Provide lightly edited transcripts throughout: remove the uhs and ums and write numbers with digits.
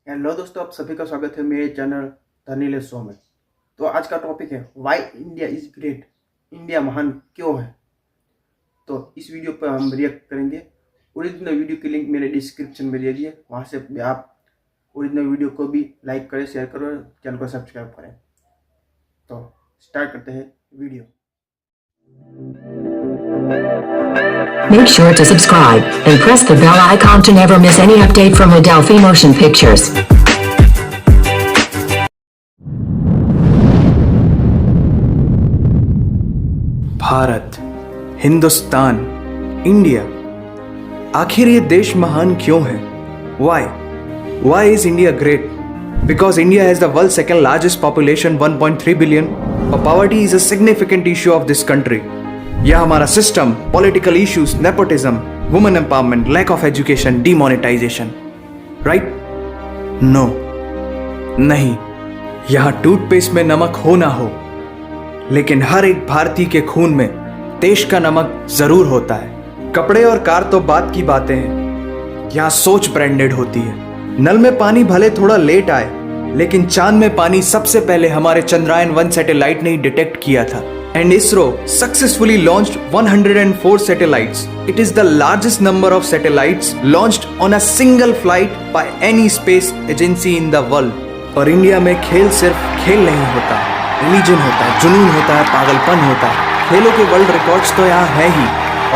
Hello दोस्तों, आप सभी का स्वागत है मेरे चैनल धनीले शो में। तो आज का टॉपिक है why India is great. India महान क्यों है। तो इस वीडियो पर हम रिएक्ट करेंगे। ओरिजिनल वीडियो की लिंक मेरे डिस्क्रिप्शन में दे दिए, वहाँ से आप ओरिजिनल वीडियो को भी लाइक करें, शेयर करो, चैनल को सब्सक्राइब करें। तो स्टार्ट करते हैं video. Make sure to subscribe and press the bell icon to never miss any update from Adelphi Motion Pictures. Bharat, Hindustan, India, आखिर ये देश महान क्यों है? Why is India great? Because India has the world's second largest population, 1.3 billion. Poverty is a significant issue of this country. यह हमारा system, political issues, nepotism, women empowerment, lack of education, demonetisation, right? No, नहीं। यहाँ toothpaste में नमक हो ना हो, लेकिन हर एक भारतीय के खून में देश का नमक जरूर होता है। कपड़े और कार तो बात की बातें हैं, यहाँ सोच ब्रांडेड होती है। नल में पानी भले थोड़ा लेट आए, लेकिन चांद में पानी सबसे पहले हमारे चंद्रयान 1 सैटेलाइट ने ही डिटेक्ट किया था। And ISRO successfully launched 104 satellites. It is the largest number of satellites launched on a single flight by any space agency in the world. और इंडिया में खेल सिर्फ खेल नहीं होता, रिलीजन होता है, जुनून होता है, पागलपन होता है। खेलों के वर्ल्ड रिकॉर्ड्स तो यहाँ है ही,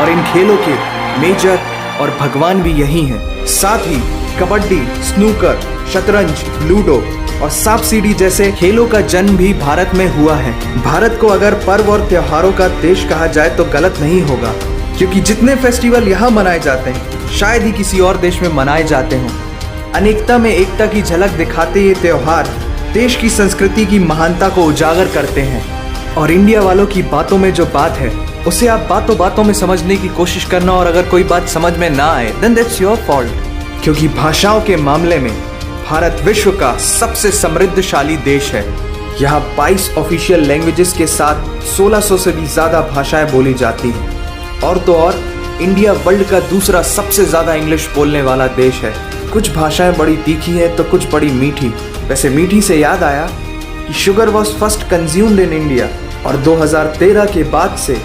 और इन खेलों के मेजर और भगवान भी यही हैं। साथ ही कबड्डी, स्नूकर, शतरंज, लूडो और सांप सीढ़ी जैसे खेलों का जन्म भी भारत में हुआ है। भारत को अगर पर्व और त्योहारों का देश कहा जाए तो गलत नहीं होगा, क्योंकि जितने फेस्टिवल यहाँ मनाए जाते हैं शायद ही किसी और देश में मनाए जाते हों। अनेकता में एकता की झलक दिखाते ये त्योहार देश की संस्कृति की महानता को उजागर करते हैं। और इंडिया वालों की बातों में जो बात है उसे आप बातों बातों में समझने की कोशिश करना, और अगर कोई बात समझ में ना आए देन दैट्स योर फॉल्ट। क्योंकि भाषाओं के मामले में भारत विश्व का सबसे समृद्धशाली देश है। यहाँ 22 ऑफिशियल लैंग्वेजेस के साथ 1600 से भी ज्यादा भाषाएं बोली जाती हैं। और तो और इंडिया वर्ल्ड का दूसरा सबसे ज्यादा इंग्लिश बोलने वाला देश है। कुछ भाषाएं बड़ी तीखी हैं तो कुछ बड़ी मीठी। वैसे मीठी से याद आया कि sugar was first consumed in India, और 2013 के बाद से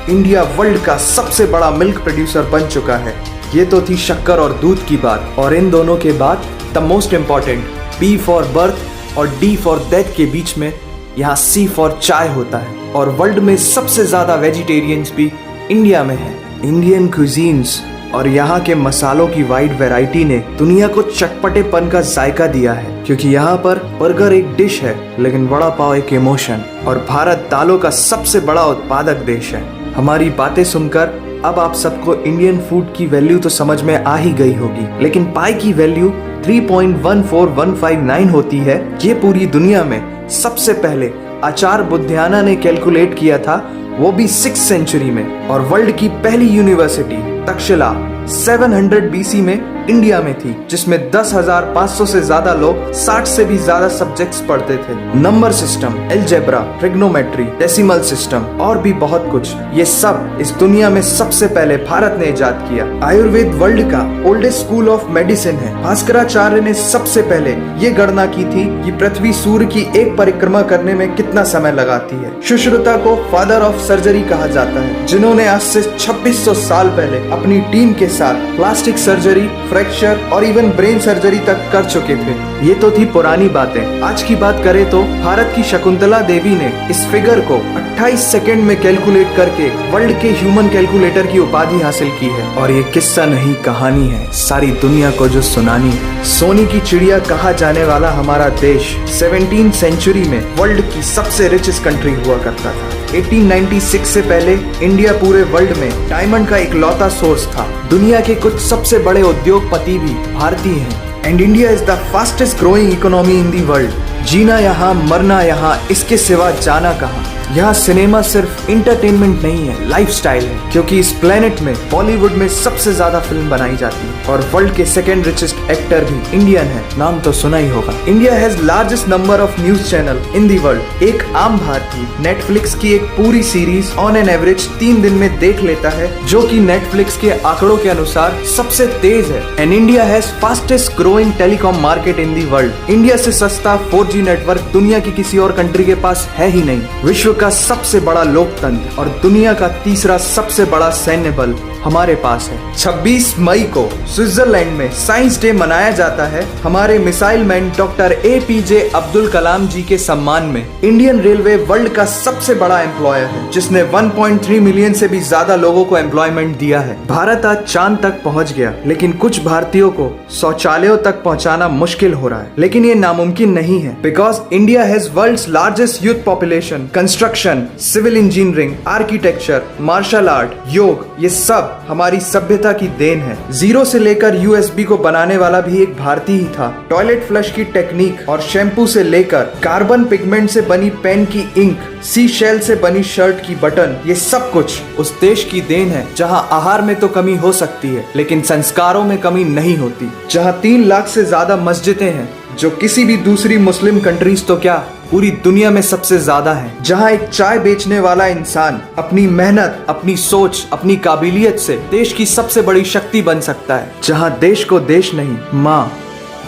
इंडिया वर्ल्ड का सबसे बड़ा मिल्क प्रोड्यूसर बन चुका है। ये तो थी शक्कर और दूध की बात, और इन दोनों के बाद the most important B for birth और D फॉर डेथ के बीच में यहाँ C फॉर चाय होता है। और वर्ल्ड में सबसे ज्यादा वेजिटेरियंस भी इंडिया में है। इंडियन क्यूजीन्स और यहाँ के मसालों की वाइड वैरायटी ने दुनिया को चटपटेपन का जायका दिया है, क्योंकि यहाँ पर बर्गर एक डिश है लेकिन वड़ा पाव एक इमोशन। और भारत दालों का सबसे बड़ा उत्पादक देश है। हमारी बातें सुनकर अब आप सबको इंडियन फूड की वैल्यू तो समझ में आ ही गई होगी, लेकिन पाई की वैल्यू 3.14159 होती है। ये पूरी दुनिया में सबसे पहले आचार्य बुद्धियाना ने कैलकुलेट किया था, वो भी 6th सेंचुरी में। और वर्ल्ड की पहली यूनिवर्सिटी तक्षशिला 700 BC में इंडिया में थी, जिसमें 10,500 से ज्यादा लोग 60 से भी ज्यादा सब्जेक्ट्स पढ़ते थे। Number system, algebra, trigonometry, decimal system और भी बहुत कुछ, ये सब इस दुनिया में सबसे पहले भारत ने इजाद किया। आयुर्वेद वर्ल्ड का ओल्डेस्ट स्कूल ऑफ मेडिसिन है। भास्कराचार्य ने सबसे पहले ये गणना की थी कि पृथ्वी सूर्य की एक परिक्रमा करने में कितना समय लगाती है। सुश्रुता को फादर ऑफ सर्जरी कहा जाता है, जिन्होंने आज से 2600 साल पहले अपनी टीम के साथ प्लास्टिक सर्जरी, फ्रैक्चर और इवन ब्रेन सर्जरी तक कर चुके थे। ये तो थी पुरानी बातें। आज की बात करें तो भारत की शकुंतला देवी ने इस फिगर को 28 सेकंड में कैलकुलेट करके वर्ल्ड के ह्यूमन कैलकुलेटर की उपाधि हासिल की है। और ये किस्सा नहीं कहानी है, सारी दुनिया को जो सुनानी है। सोने की चिड़िया कहा जाने वाला हमारा देश 17th सेंचुरी में वर्ल्ड की सबसे रिचेस्ट कंट्री हुआ करता था। 1896 से पहले इंडिया पूरे वर्ल्ड में डायमंड का इकलौता सोर्स था। दुनिया के कुछ सबसे बड़े उद्योगपति भी भारतीय हैं। And India is the fastest growing economy in the world. जीना यहाँ, मरना यहाँ, इसके सिवा जाना कहाँ। यहाँ सिनेमा सिर्फ इंटरटेनमेंट नहीं है, लाइफस्टाइल है, क्योंकि इस प्लेनेट में बॉलीवुड में सबसे ज्यादा फिल्म बनाई जाती है और वर्ल्ड के सेकेंड रिचेस्ट एक्टर भी इंडियन है। नाम तो सुना ही होगा। India has largest number of news channel in the world. एक आम भारतीय नेटफ्लिक्स की एक पूरी सीरीज ऑन एन एवरेज 3 दिन में देख लेता है, जो कि नेटफ्लिक्स के आंकड़ों के अनुसार सबसे तेज है। And India has fastest growing telecom market in the world. India से सस्ता 4G नेटवर्क दुनिया की किसी और कंट्री के पास है ही नहीं। विश्व का सबसे बड़ा लोकतंत्र और दुनिया का तीसरा सबसे बड़ा सैन्य बल हमारे पास है। 26 मई को स्विट्जरलैंड में साइंस डे मनाया जाता है हमारे missile man doctor APJ Abdul Kalam ji के सम्मान में। इंडियन रेलवे वर्ल्ड का सबसे बड़ा एम्प्लॉयर है, जिसने 1.3 मिलियन से भी ज्यादा लोगों को एम्प्लॉयमेंट दिया है। भारत आज चांद तक पहुंच गया, लेकिन कुछ भारतीयों को शौचालयों तक पहुंचाना मुश्किल हो रहा है। लेकिन ये नामुमकिन नहीं है, because India has world's largest youth population. Construction, civil engineering, architecture, martial art, योग, ये सब हमारी सभ्यता की देन है। जीरो से लेकर USB को बनाने वाला भी एक भारतीय ही था। टॉयलेट फ्लश की टेक्निक और शैम्पू से लेकर कार्बन पिगमेंट से बनी पेन की इंक, सी शेल से बनी शर्ट की बटन, ये सब कुछ उस देश की देन है जहां आहार में तो कमी हो सकती है, लेकिन संस्कारों में कमी नहीं होती। जहां 3 लाख से ज्यादा मस्जिदें हैं, जो किसी भी दूसरी मुस्लिम कंट्रीज तो क्या पूरी दुनिया में सबसे ज्यादा है। जहां एक चाय बेचने वाला इंसान अपनी मेहनत, अपनी सोच, अपनी काबिलियत से देश की सबसे बड़ी शक्ति बन सकता है। जहां देश को देश नहीं, माँ,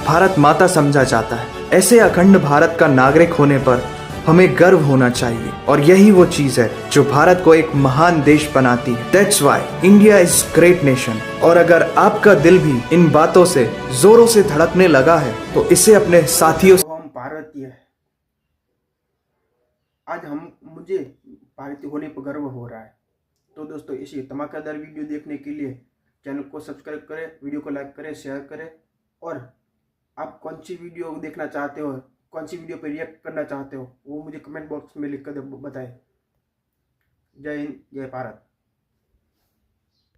भारत माता समझा जाता है। ऐसे अखंड भारत का नागरिक होने पर हमें गर्व होना चाहिए, और यही वो चीज है जो भारत को एक महान देश बनाती है। That's why India is great nation. और अगर आपका दिल भी इन बातों से जोरों से धड़कने लगा है, तो इसे अपने साथियों तो हम भारतीय हैं। आज मुझे भारतीय होने पर गर्व हो रहा है। तो दोस्तों, इसी धमाकेदार वीडियो देखने के लिए चैनल को सब्सक्राइब करें, वीडियो को लाइक करें, शेयर करें, और आप कौन सी वीडियो देखना चाहते हो, कौन सी वीडियो पर रिएक्ट करना चाहते हो, वो मुझे कमेंट बॉक्स में लिख कर बताएं। जय हिंद, जय भारत।